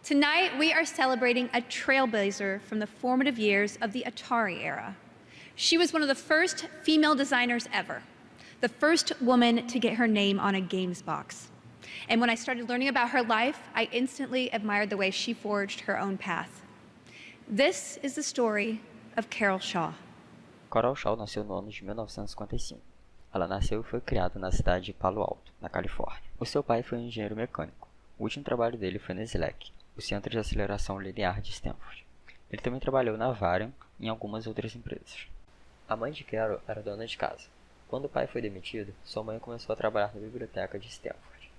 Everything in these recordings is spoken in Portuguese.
Tonight, we are celebrating a trailblazer from the formative years of the Atari era. She was one of the first female designers ever, the first woman to get her name on a games box. And when I started learning about her life, I instantly admired the way she forged her own path. This is the story of Carol Shaw. Carol Shaw nasceu no ano de 1955. Ela nasceu e foi criada na cidade de Palo Alto, na Califórnia. O seu pai foi um engenheiro mecânico. O último trabalho dele foi na SLAC, o Centro de Aceleração Linear de Stanford. Ele também trabalhou na Varian e em algumas outras empresas. A mãe de Carol era dona de casa. Quando o pai foi demitido, sua mãe começou a trabalhar na biblioteca de Stanford.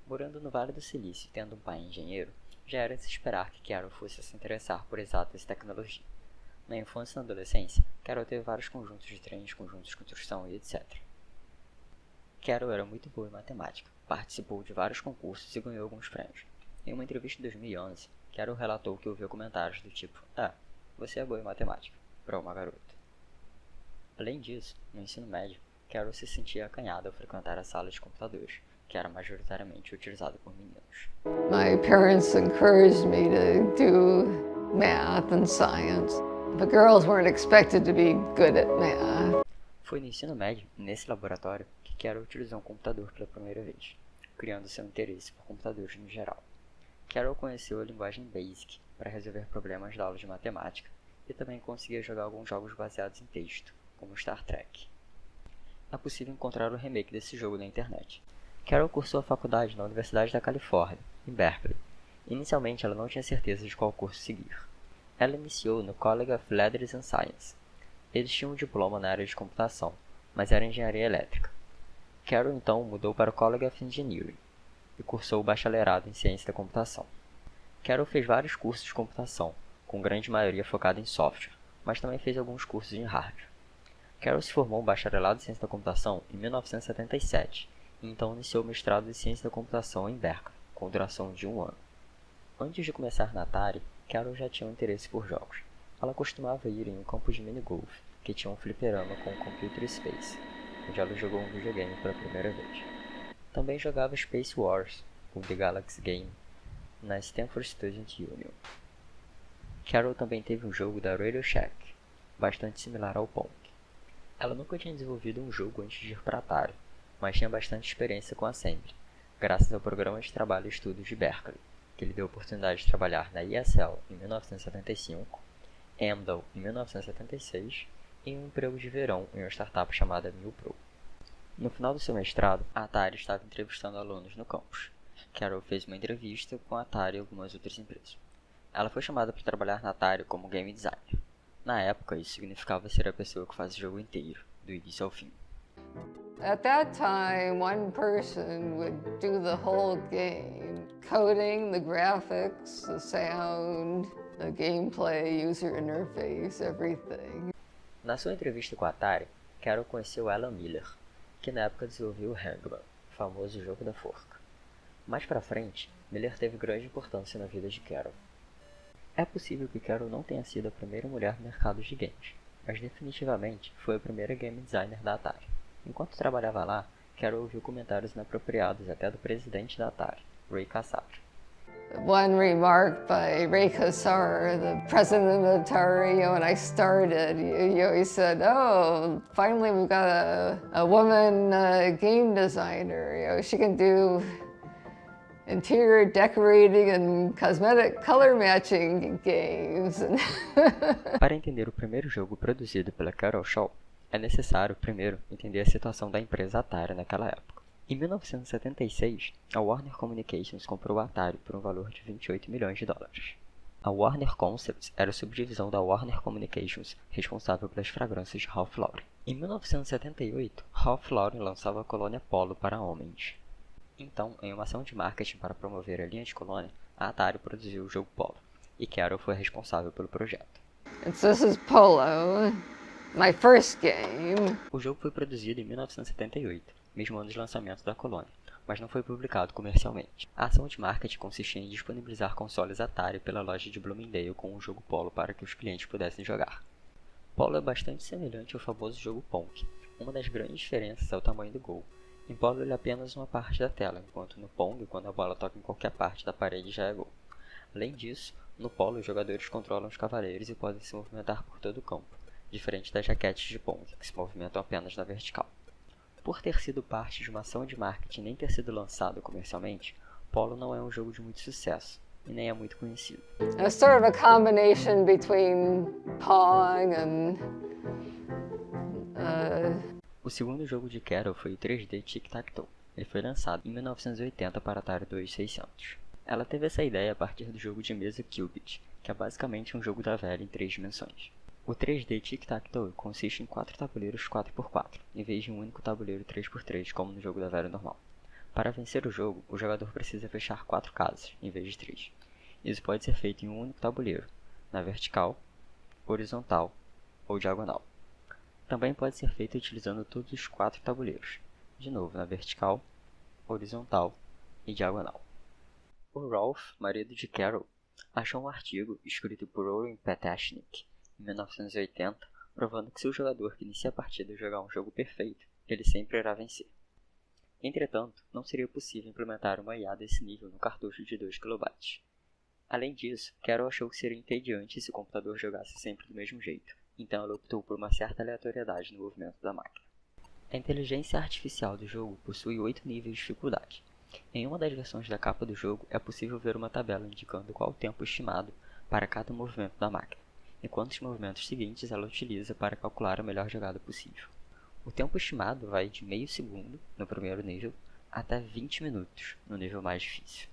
Morando no Vale do Silício e tendo um pai engenheiro, já era de se esperar que Carol fosse se interessar por exatas e tecnologia. Na infância e na adolescência, Carol teve vários conjuntos de treinos, conjuntos de construção e etc. Carol era muito boa em matemática, participou de vários concursos e ganhou alguns prêmios. Em uma entrevista de 2011, Carol relatou que ouviu comentários do tipo você é boa em matemática, para uma garota. Além disso, no ensino médio, Carol se sentia acanhada ao frequentar a sala de computadores, que era majoritariamente utilizada por meninos. My parents encouraged me to do math and science, but girls weren't expected to be good at math. Foi no ensino médio, nesse laboratório, que Carol utilizou um computador pela primeira vez, criando seu interesse por computadores no geral. Carol conheceu a linguagem BASIC para resolver problemas da aula de matemática e também conseguia jogar alguns jogos baseados em texto, como Star Trek. É possível encontrar o remake desse jogo na internet. Carol cursou a faculdade na Universidade da Califórnia, em Berkeley. Inicialmente ela não tinha certeza de qual curso seguir. Ela iniciou no College of Letters and Science. Eles tinham um diploma na área de computação, mas era engenharia elétrica. Carol então mudou para o College of Engineering e cursou o bacharelado em ciência da computação. Carol fez vários cursos de computação, com grande maioria focada em software, mas também fez alguns cursos em hardware. Carol se formou em bacharelado em ciência da computação em 1977 e então iniciou o mestrado em ciência da computação em Berkeley, com duração de 1 ano. Antes de começar na Atari, Carol já tinha um interesse por jogos. Ela costumava ir em um campo de minigolf, que tinha um fliperama com um computer space, onde ela jogou um videogame pela primeira vez. Também jogava Space Wars, ou The Galaxy Game, na Stanford Student Union. Carol também teve um jogo da Radio Shack, bastante similar ao Pong. Ela nunca tinha desenvolvido um jogo antes de ir para Atari, mas tinha bastante experiência com Assembly, graças ao programa de trabalho e estudos de Berkeley, que lhe deu a oportunidade de trabalhar na ESL em 1975, Amdahl em 1976 e em um emprego de verão em uma startup chamada MillPro. No final do seu mestrado, a Atari estava entrevistando alunos no campus. Carol fez uma entrevista com a Atari e algumas outras empresas. Ela foi chamada para trabalhar na Atari como game designer. Na época, isso significava ser a pessoa que faz o jogo inteiro, do início ao fim. At that time, one person would do the whole game, coding, the graphics, the sound, the gameplay, user interface, everything. Na sua entrevista com a Atari, Carol conheceu Alan Miller, que na época desenvolveu o Hangman, o famoso jogo da forca. Mais pra frente, Miller teve grande importância na vida de Carol. É possível que Carol não tenha sido a primeira mulher no mercado de games, mas definitivamente foi a primeira game designer da Atari. Enquanto trabalhava lá, Carol ouviu comentários inapropriados até do presidente da Atari, Ray Kassar. One remark by Ray Kassar, the president of Atari, when I started, he said, "Oh, finally we've got a woman game designer. She can do interior decorating and cosmetic color matching games." Para entender o primeiro jogo produzido pela Carol Shaw, é necessário, primeiro, entender a situação da empresa Atari naquela época. Em 1976, a Warner Communications comprou a Atari por um valor de 28 milhões de dólares. A Warner Concepts era a subdivisão da Warner Communications responsável pelas fragrâncias de Ralph Lauren. Em 1978, Ralph Lauren lançava a colônia Polo para homens. Então, em uma ação de marketing para promover a linha de colônia, a Atari produziu o jogo Polo, e Carol foi responsável pelo projeto. This is Polo, my first game. O jogo foi produzido em 1978, mesmo ano de lançamento da colônia, mas não foi publicado comercialmente. A ação de marketing consistia em disponibilizar consoles Atari pela loja de Bloomingdale com o jogo Polo para que os clientes pudessem jogar. Polo é bastante semelhante ao famoso jogo Pong. Uma das grandes diferenças é o tamanho do gol. Em Polo ele é apenas uma parte da tela, enquanto no Pong, quando a bola toca em qualquer parte da parede, já é gol. Além disso, no polo os jogadores controlam os cavaleiros e podem se movimentar por todo o campo, diferente das raquetes de pong, que se movimentam apenas na vertical. Por ter sido parte de uma ação de marketing e nem ter sido lançado comercialmente, Polo não é um jogo de muito sucesso e nem é muito conhecido. It's sort of a combination between Pong and O segundo jogo de Carol foi o 3D Tic-Tac-Toe. Ele foi lançado em 1980 para Atari 2600. Ela teve essa ideia a partir do jogo de mesa Qubit, que é basicamente um jogo da velha em 3 dimensões. O 3D Tic-Tac-Toe consiste em 4 tabuleiros 4x4, em vez de um único tabuleiro 3x3 como no jogo da velha normal. Para vencer o jogo, o jogador precisa fechar 4 casas, em vez de 3. Isso pode ser feito em um único tabuleiro, na vertical, horizontal ou diagonal. Também pode ser feito utilizando todos os 4 tabuleiros, de novo na vertical, horizontal e diagonal. O Rolf, marido de Carol, achou um artigo escrito por Oren Petashnik em 1980, provando que se o jogador que inicia a partida jogar um jogo perfeito, ele sempre irá vencer. Entretanto, não seria possível implementar uma IA desse nível no cartucho de 2 KB. Além disso, Carol achou que seria entediante se o computador jogasse sempre do mesmo jeito, então ela optou por uma certa aleatoriedade no movimento da máquina. A inteligência artificial do jogo possui 8 níveis de dificuldade. Em uma das versões da capa do jogo é possível ver uma tabela indicando qual o tempo estimado para cada movimento da máquina, e quantos movimentos seguintes ela utiliza para calcular a melhor jogada possível. O tempo estimado vai de meio segundo, no primeiro nível, até 20 minutos, no nível mais difícil.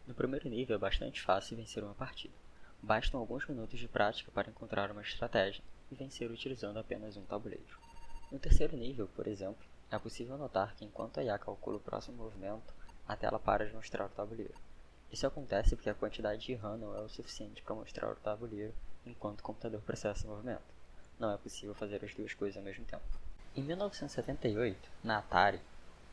No primeiro nível é bastante fácil vencer uma partida. Bastam alguns minutos de prática para encontrar uma estratégia e vencer utilizando apenas um tabuleiro. No terceiro nível, por exemplo, é possível notar que enquanto a IA calcula o próximo movimento, a tela para de mostrar o tabuleiro. Isso acontece porque a quantidade de RAM não é o suficiente para mostrar o tabuleiro enquanto o computador processa o movimento. Não é possível fazer as duas coisas ao mesmo tempo. Em 1978, na Atari,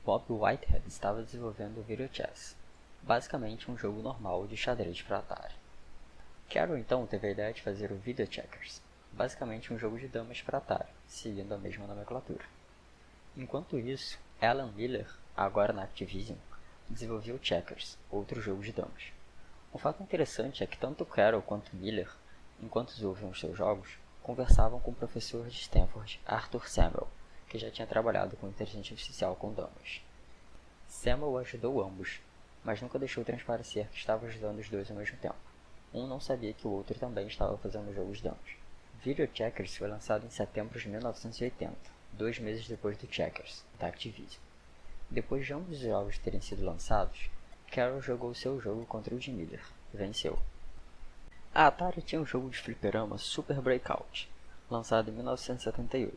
Bob Whitehead estava desenvolvendo o Video Chess, basicamente um jogo normal de xadrez para Atari. Carol então teve a ideia de fazer o Video Checkers, basicamente um jogo de damas para Atari, seguindo a mesma nomenclatura. Enquanto isso, Alan Miller, agora na Activision, desenvolveu Checkers, outro jogo de damas. Um fato interessante é que tanto Carol quanto Miller, enquanto desenvolviam os seus jogos, conversavam com o professor de Stanford, Arthur Samuel, que já tinha trabalhado com inteligência artificial com damas. Samuel ajudou ambos, mas nunca deixou transparecer que estava ajudando os dois ao mesmo tempo. Um não sabia que o outro também estava fazendo jogos de damas. Video Checkers foi lançado em setembro de 1980, 2 meses depois do Checkers, da Activision. Depois de ambos os jogos terem sido lançados, Carol jogou seu jogo contra o de Miller, e venceu. A Atari tinha um jogo de fliperama Super Breakout, lançado em 1978,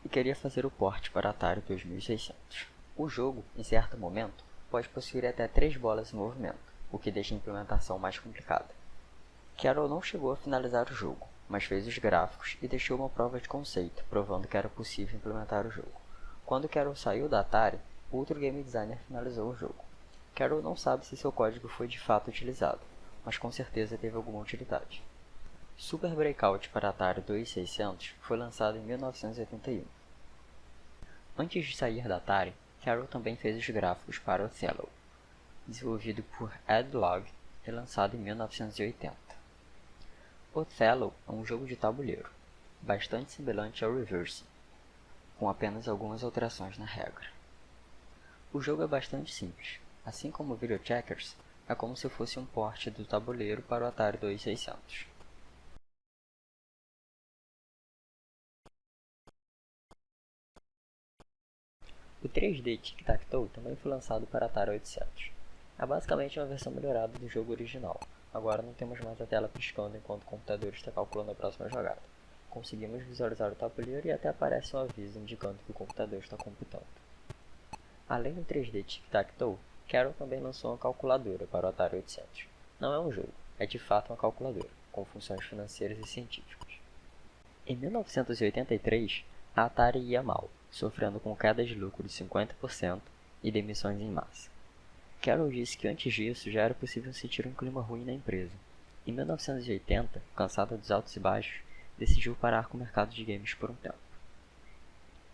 e queria fazer o port para Atari 2600. O jogo, em certo momento, pode possuir até 3 bolas em movimento, o que deixa a implementação mais complicada. Carol não chegou a finalizar o jogo, mas fez os gráficos e deixou uma prova de conceito, provando que era possível implementar o jogo. Quando Carol saiu da Atari, outro game designer finalizou o jogo. Carol não sabe se seu código foi de fato utilizado, mas com certeza teve alguma utilidade. Super Breakout para Atari 2600 foi lançado em 1981. Antes de sair da Atari, Carol também fez os gráficos para Othello, desenvolvido por Ed Logg e lançado em 1980. Othello é um jogo de tabuleiro, bastante semelhante ao Reverse, com apenas algumas alterações na regra. O jogo é bastante simples, assim como o Video Checkers, é como se fosse um port do tabuleiro para o Atari 2600. O 3D Tic-Tac-Toe também foi lançado para Atari 800. É basicamente uma versão melhorada do jogo original. Agora não temos mais a tela piscando enquanto o computador está calculando a próxima jogada. Conseguimos visualizar o tabuleiro e até aparece um aviso indicando que o computador está computando. Além do 3D Tic-Tac-Toe, Carol também lançou uma calculadora para o Atari 800. Não é um jogo, é de fato uma calculadora, com funções financeiras e científicas. Em 1983, a Atari ia mal, sofrendo com queda de lucro de 50% e demissões em massa. Carol disse que antes disso já era possível sentir um clima ruim na empresa. Em 1980, cansada dos altos e baixos, decidiu parar com o mercado de games por um tempo.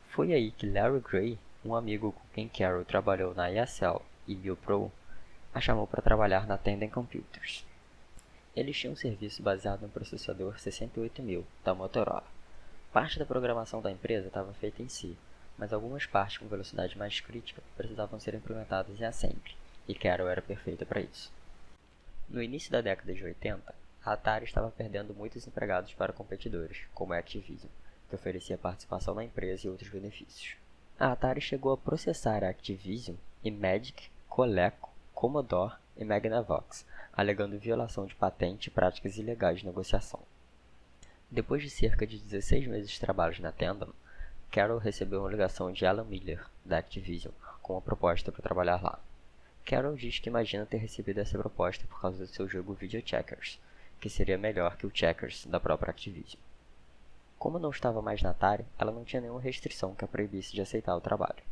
Foi aí que Larry Gray, um amigo com quem Carol trabalhou na ESL e BioPro, a chamou para trabalhar na Tandem Computers. Eles tinham um serviço baseado no processador 68000 da Motorola. Parte da programação da empresa estava feita em C, mas algumas partes com velocidade mais crítica precisavam ser implementadas em Assembly, e Carol era perfeita para isso. No início da década de 80, a Atari estava perdendo muitos empregados para competidores, como a Activision, que oferecia participação na empresa e outros benefícios. A Atari chegou a processar a Activision e Magic, Coleco, Commodore e Magnavox, alegando violação de patente e práticas ilegais de negociação. Depois de cerca de 16 meses de trabalho na Tandem, Carol recebeu uma ligação de Alan Miller, da Activision, com uma proposta para trabalhar lá. Carol diz que imagina ter recebido essa proposta por causa do seu jogo Video Checkers, que seria melhor que o Checkers da própria Activision. Como não estava mais na Atari, ela não tinha nenhuma restrição que a proibisse de aceitar o trabalho.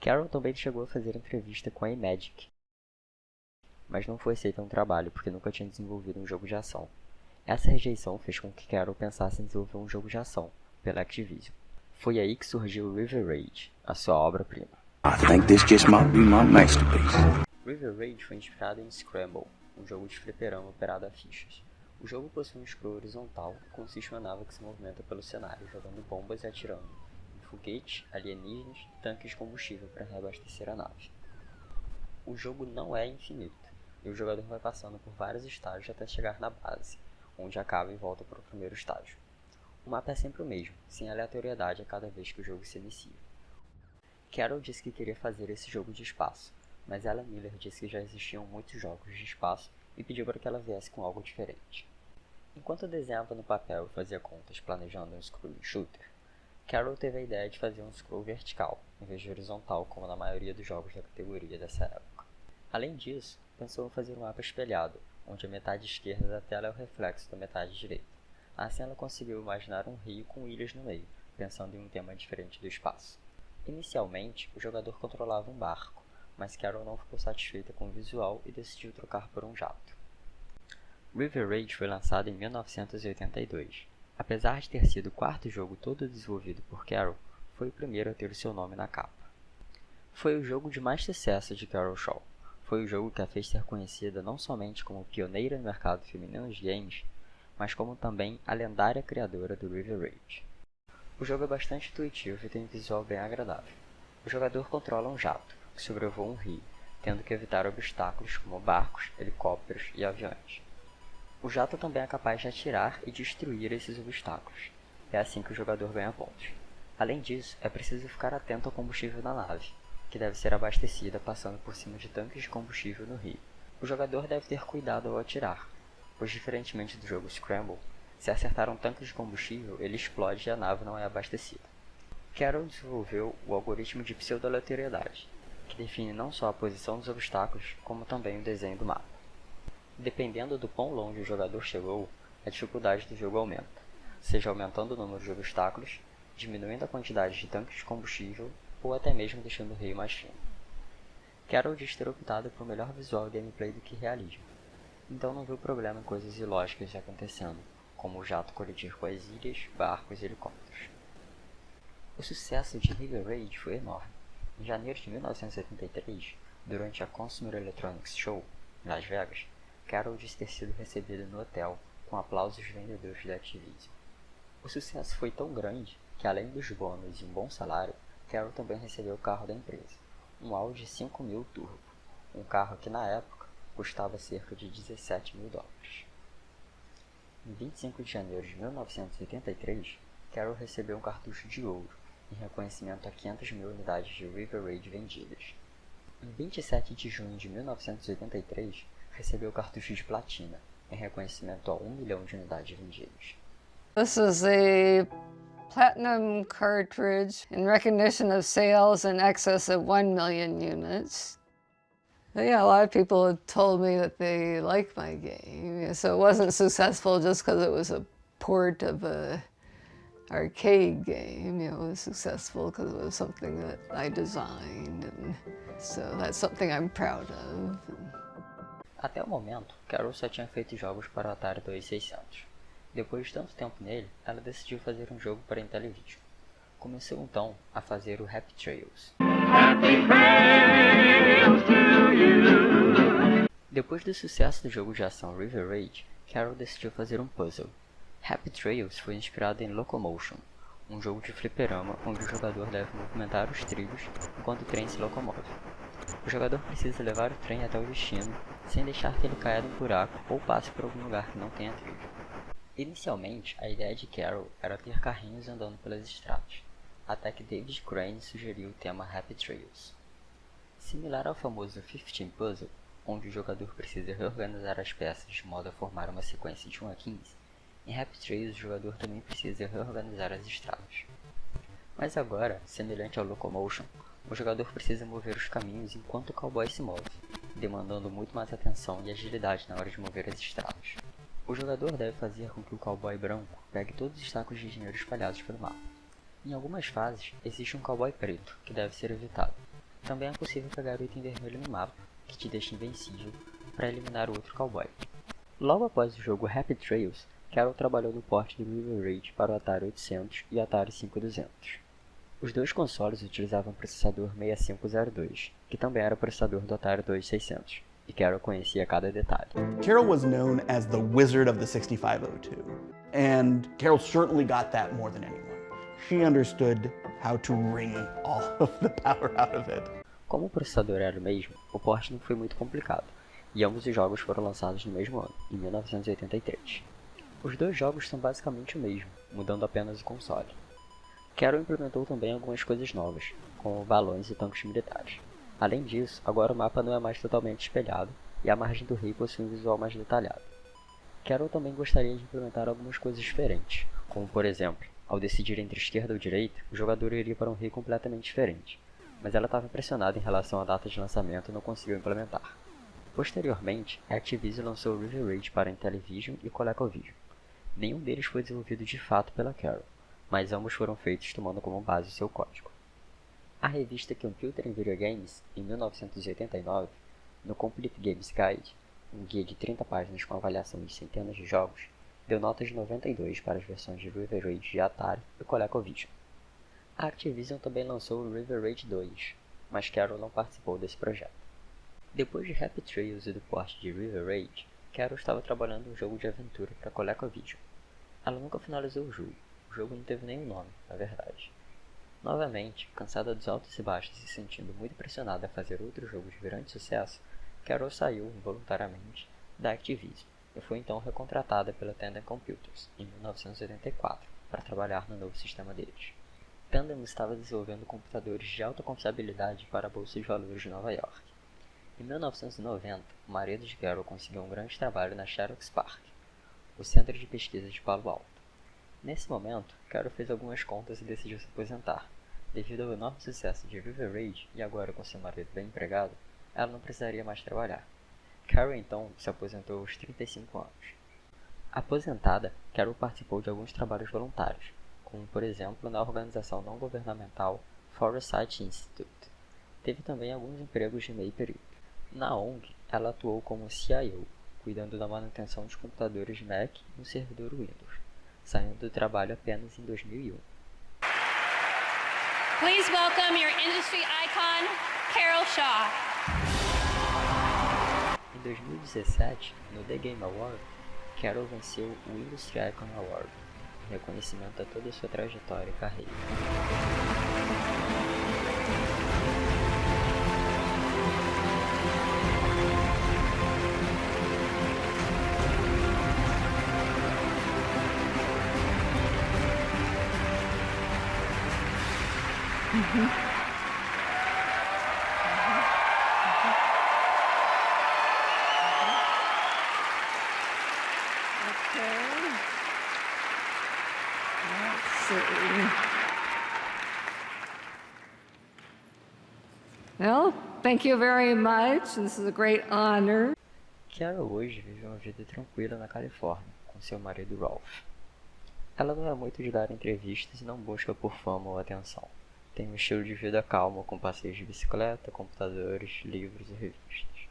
Carol também chegou a fazer entrevista com a Imagic, mas não foi aceita no trabalho porque nunca tinha desenvolvido um jogo de ação. Essa rejeição fez com que Carol pensasse em desenvolver um jogo de ação, pela Activision. Foi aí que surgiu River Raid, a sua obra-prima. I think this just might be my masterpiece. River Raid foi inspirado em Scramble, um jogo de fliperama operado a fichas. O jogo possui um scroll horizontal e consiste em uma nave que se movimenta pelo cenário, jogando bombas e atirando em foguetes, alienígenas e tanques de combustível para reabastecer a nave. O jogo não é infinito, e o jogador vai passando por vários estágios até chegar na base, onde acaba e volta para o primeiro estágio. O mapa é sempre o mesmo, sem aleatoriedade a cada vez que o jogo se inicia. Carol disse que queria fazer esse jogo de espaço, mas Alan Miller disse que já existiam muitos jogos de espaço e pediu para que ela viesse com algo diferente. Enquanto desenhava no papel e fazia contas planejando um scrolling shooter, Carol teve a ideia de fazer um scroll vertical, em vez de horizontal como na maioria dos jogos da categoria dessa época. Além disso, pensou em fazer um mapa espelhado, onde a metade esquerda da tela é o reflexo da metade direita. Assim ela conseguiu imaginar um rio com ilhas no meio, pensando em um tema diferente do espaço. Inicialmente, o jogador controlava um barco, mas Carol não ficou satisfeita com o visual e decidiu trocar por um jato. River Raid foi lançado em 1982. Apesar de ter sido o quarto jogo todo desenvolvido por Carol, foi o primeiro a ter o seu nome na capa. Foi o jogo de mais sucesso de Carol Shaw. Foi o jogo que a fez ser conhecida não somente como pioneira no mercado feminino de games, mas como também a lendária criadora do River Raid. O jogo é bastante intuitivo e tem um visual bem agradável. O jogador controla um jato, que sobrevoa um rio, tendo que evitar obstáculos como barcos, helicópteros e aviões. O jato também é capaz de atirar e destruir esses obstáculos. É assim que o jogador ganha pontos. Além disso, é preciso ficar atento ao combustível na nave, que deve ser abastecida passando por cima de tanques de combustível no rio. O jogador deve ter cuidado ao atirar, pois diferentemente do jogo Scramble, se acertar um tanque de combustível, ele explode e a nave não é abastecida. Carol desenvolveu o algoritmo de pseudo-aleatoriedade, que define não só a posição dos obstáculos, como também o desenho do mapa. Dependendo do quão longe o jogador chegou, a dificuldade do jogo aumenta, seja aumentando o número de obstáculos, diminuindo a quantidade de tanques de combustível ou até mesmo deixando o rio mais fino. Carol diz ter optado por melhor visual e gameplay do que realismo, então não viu problema em coisas ilógicas acontecendo, como o jato colidir com as ilhas, barcos e helicópteros. O sucesso de River Raid foi enorme. Em janeiro de 1973, durante a Consumer Electronics Show, em Las Vegas, Carol disse ter sido recebida no hotel com aplausos dos vendedores da Activision. O sucesso foi tão grande que, além dos bônus e um bom salário, Carol também recebeu o carro da empresa, um Audi 5000 Turbo, um carro que na época custava cerca de $17 mil. Em 25 de janeiro de 1983, Carol recebeu um cartucho de ouro, em reconhecimento a 500 mil unidades de River Raid vendidas. Em 27 de junho de 1983, recebeu o cartucho de platina, em reconhecimento a 1 milhão de unidades vendidas. This is a platinum cartridge in recognition of sales in excess of 1 million units. Yeah, a lot of people have told me that they like my game, so it wasn't successful just because it was a port of a arcade game. It was successful because it was something that I designed, and so that's something I'm proud of. Até o momento, Carol só tinha feito jogos para o Atari 2600. Depois de tanto tempo nele, ela decidiu fazer um jogo para a Intellivision. Começou então a fazer o Happy Trails. Happy Trails to you. Depois do sucesso do jogo de ação River Raid, Carol decidiu fazer um puzzle. Happy Trails foi inspirado em Locomotion, um jogo de fliperama onde o jogador deve movimentar os trilhos enquanto o trem se locomove. O jogador precisa levar o trem até o destino, sem deixar que ele caia num buraco ou passe por algum lugar que não tenha trilho. Inicialmente, a ideia de Carol era ter carrinhos andando pelas estradas, até que David Crane sugeriu o tema Happy Trails. Similar ao famoso 15 Puzzle, onde o jogador precisa reorganizar as peças de modo a formar uma sequência de 1 a 15, em Happy Trails o jogador também precisa reorganizar as estradas. Mas agora, semelhante ao Locomotion, o jogador precisa mover os caminhos enquanto o cowboy se move, demandando muito mais atenção e agilidade na hora de mover as estradas. O jogador deve fazer com que o cowboy branco pegue todos os sacos de dinheiro espalhados pelo mapa. Em algumas fases, existe um cowboy preto, que deve ser evitado. Também é possível pegar o item vermelho no mapa, que te deixa invencível, para eliminar o outro cowboy. Logo após o jogo Happy Trails, Carol trabalhou no port do River Raid para o Atari 800 e Atari 5200. Os dois consoles utilizavam o processador 6502, que também era o processador do Atari 2600, e Carol conhecia cada detalhe. Carol was known as the wizard of the 6502, and Carol certainly got that more than anyone. She understood how to wring all of the power out of it. Como o processador era o mesmo, o port não foi muito complicado, e ambos os jogos foram lançados no mesmo ano, em 1983. Os dois jogos são basicamente o mesmo, mudando apenas o console. Carol implementou também algumas coisas novas, como balões e tanques militares. Além disso, agora o mapa não é mais totalmente espelhado, e a margem do rei possui um visual mais detalhado. Carol também gostaria de implementar algumas coisas diferentes, como por exemplo, ao decidir entre esquerda ou direita, o jogador iria para um rei completamente diferente, mas ela estava impressionada em relação à data de lançamento e não conseguiu implementar. Posteriormente, a Activision lançou o River Raid para a Intellivision e ColecoVision. Nenhum deles foi desenvolvido de fato pela Carol, mas ambos foram feitos tomando como base o seu código. A revista Computer and Video Games, em 1989, no Complete Games Guide, um guia de 30 páginas com avaliação de centenas de jogos, deu notas de 92 para as versões de River Raid de Atari e ColecoVision. A Activision também lançou o River Raid 2, mas Carol não participou desse projeto. Depois de Happy Trails e do port de River Raid, Carol estava trabalhando em um jogo de aventura para ColecoVision. Ela nunca finalizou o jogo não teve nenhum nome, na verdade. Novamente, cansada dos altos e baixos e se sentindo muito pressionada a fazer outro jogo de grande sucesso, Carol saiu, involuntariamente, da Activision e foi então recontratada pela Tandem Computers, em 1984, para trabalhar no novo sistema deles. Tandem estava desenvolvendo computadores de alta confiabilidade para a Bolsa de Valores de Nova York. Em 1990, o marido de Carol conseguiu um grande trabalho na Xerox PARC, o centro de pesquisa de Palo Alto. Nesse momento, Carol fez algumas contas e decidiu se aposentar. Devido ao enorme sucesso de River Raid e agora com seu marido bem empregado, ela não precisaria mais trabalhar. Carol então se aposentou aos 35 anos. Aposentada, Carol participou de alguns trabalhos voluntários, como por exemplo na organização não governamental Foresight Institute. Teve também alguns empregos de meio período. Na ONG, ela atuou como CIO, cuidando da manutenção de computadores Mac e um servidor Windows, saindo do trabalho apenas em 2001. Please welcome your industry icon, Carol Shaw. Em 2017, no The Game Award, Carol venceu o Industry Icon Award, em reconhecimento a toda a sua trajetória e carreira. Well, thank you very much. This is a great honor. Carol hoje vive uma vida tranquila na Califórnia, com seu marido Ralph. Ela não é muito de dar entrevistas e não busca por fama ou atenção. Tem um estilo de vida calmo, com passeios de bicicleta, computadores, livros e revistas.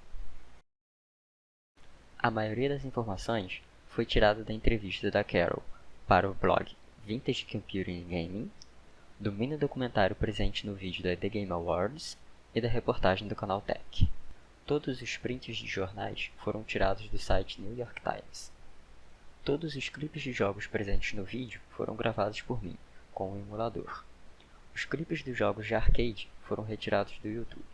A maioria das informações foi tirada da entrevista da Carol para o blog Vintage Computing Gaming, do mini documentário presente no vídeo da The Game Awards e da reportagem do canal Tech. Todos os prints de jornais foram tirados do site New York Times. Todos os clipes de jogos presentes no vídeo foram gravados por mim, com um emulador. Os clipes dos jogos de arcade foram retirados do YouTube.